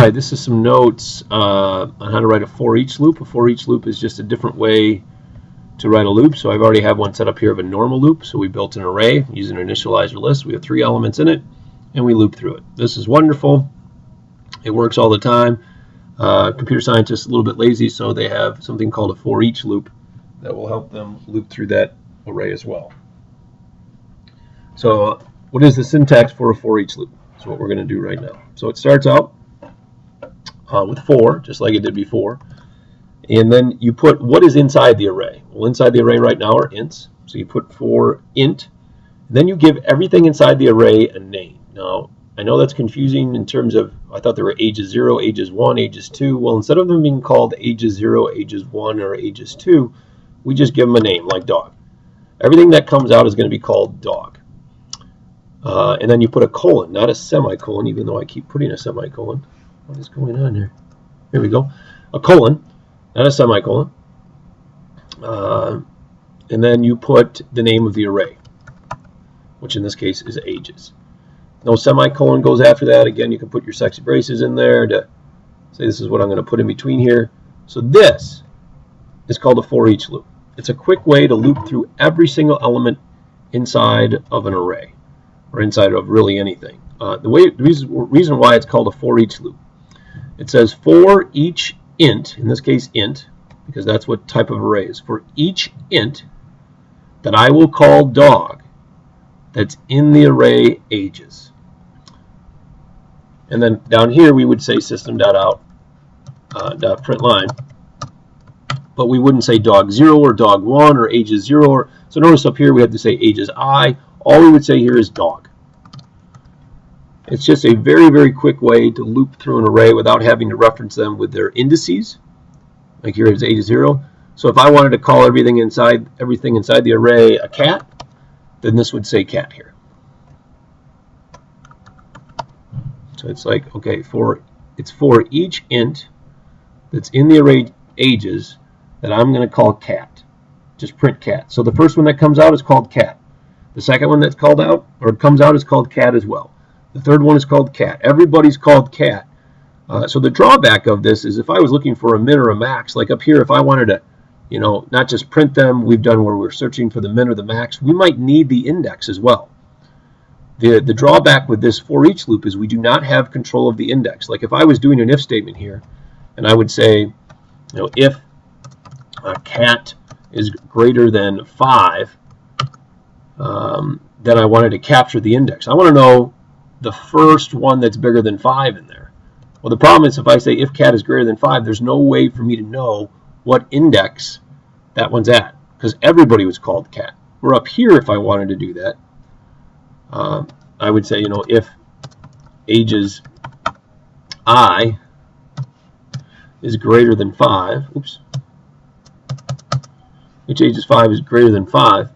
All right, this is some notes on how to write a for each loop. A for each loop is just a different way to write a loop. So I've already have one set up here of a normal loop. So we built an array using an initializer list. We have 3 elements in it, and we loop through it. This is wonderful. It works all the time. Computer scientists are a little bit lazy, so they have something called a for each loop that will help them loop through that array as well. So what is the syntax for a for each loop? That's what we're going to do right now. So it starts out with for, just like it did before. And then you put what is inside the array. Well, inside the array right now are ints. So you put for int. Then you give everything inside the array a name. Now, I know that's confusing in terms of, I thought there were ages 0, ages 1, ages 2. Well, instead of them being called ages 0, ages 1, or ages 2, we just give them a name, like dog. Everything that comes out is going to be called dog. And then you put a colon, not a semicolon, even though I keep putting a semicolon. What is going on here? Here we go. A colon, not a semicolon. And then you put the name of the array, which in this case is ages. No semicolon goes after that. Again, you can put your sexy braces in there to say this is what I'm going to put in between here. So this is called a for each loop. It's a quick way to loop through every single element inside of an array, or inside of really anything. The reason why it's called a for each loop. It says for each int, in this case int, because that's what type of array is, for each int that I will call dog that's in the array ages. And then down here we would say system.out.println, but we wouldn't say dog 0 or dog 1 or ages 0. So notice up here we have to say ages I. All we would say here is dog. It's just a very, very quick way to loop through an array without having to reference them with their indices. Like here is ages 0. So if I wanted to call everything inside the array a cat, then this would say cat here. So it's like, okay, it's for each int that's in the array ages that I'm going to call cat. Just print cat. So the first one that comes out is called cat. The second one that's called out, or comes out, is called cat as well. The third one is called cat. Everybody's called cat. So the drawback of this is if I was looking for a min or a max, like up here, if I wanted to, not just print them, we've done where we're searching for the min or the max, we might need the index as well. The drawback with this for each loop is we do not have control of the index. Like if I was doing an if statement here, and I would say, if cat is greater than 5, then I wanted to capture the index. I want to know the first one that's bigger than 5 in there. Well, the problem is if I say if cat is greater than 5, there's no way for me to know what index that one's at, because everybody was called cat. We're up here if I wanted to do that. I would say, if ages I is greater than 5, oops, which ages 5 is greater than 5,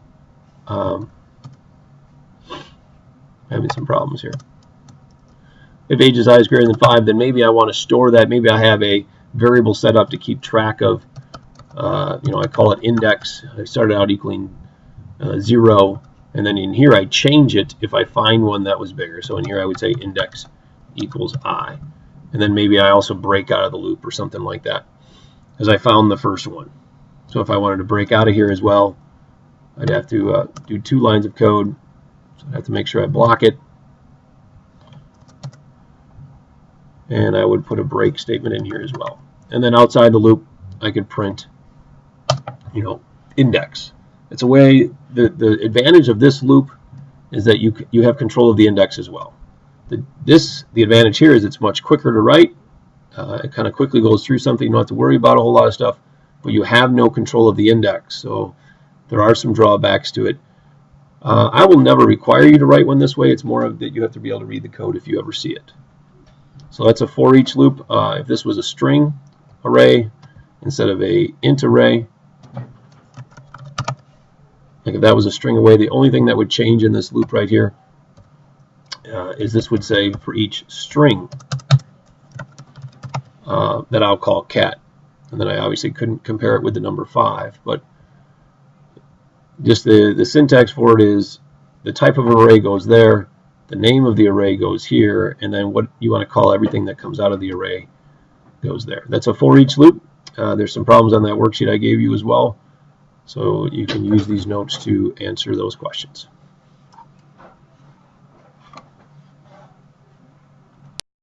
having some problems here. If ages I is greater than 5, then maybe I want to store that. Maybe I have a variable set up to keep track of, I call it index. I started out equaling 0, and then in here I change it if I find one that was bigger. So in here I would say index equals I. And then maybe I also break out of the loop or something like that, because I found the first one. So if I wanted to break out of here as well, I'd have to do 2 lines of code. So I have to make sure I block it. And I would put a break statement in here as well. And then outside the loop, I could print, index. It's a way, the advantage of this loop is that you have control of the index as well. The advantage here is it's much quicker to write. It kind of quickly goes through something. You don't have to worry about a whole lot of stuff, but you have no control of the index. So there are some drawbacks to it. I will never require you to write one this way. It's more of that you have to be able to read the code if you ever see it. So that's a for each loop. If this was a string array instead of a int array, like if that was a string array, the only thing that would change in this loop right here is this would say for each string that I'll call cat. And then I obviously couldn't compare it with the number 5, but just the syntax for it is the type of array goes there, the name of the array goes here, and then what you want to call everything that comes out of the array goes there. That's a for each loop. There's some problems on that worksheet I gave you as well, so you can use these notes to answer those questions.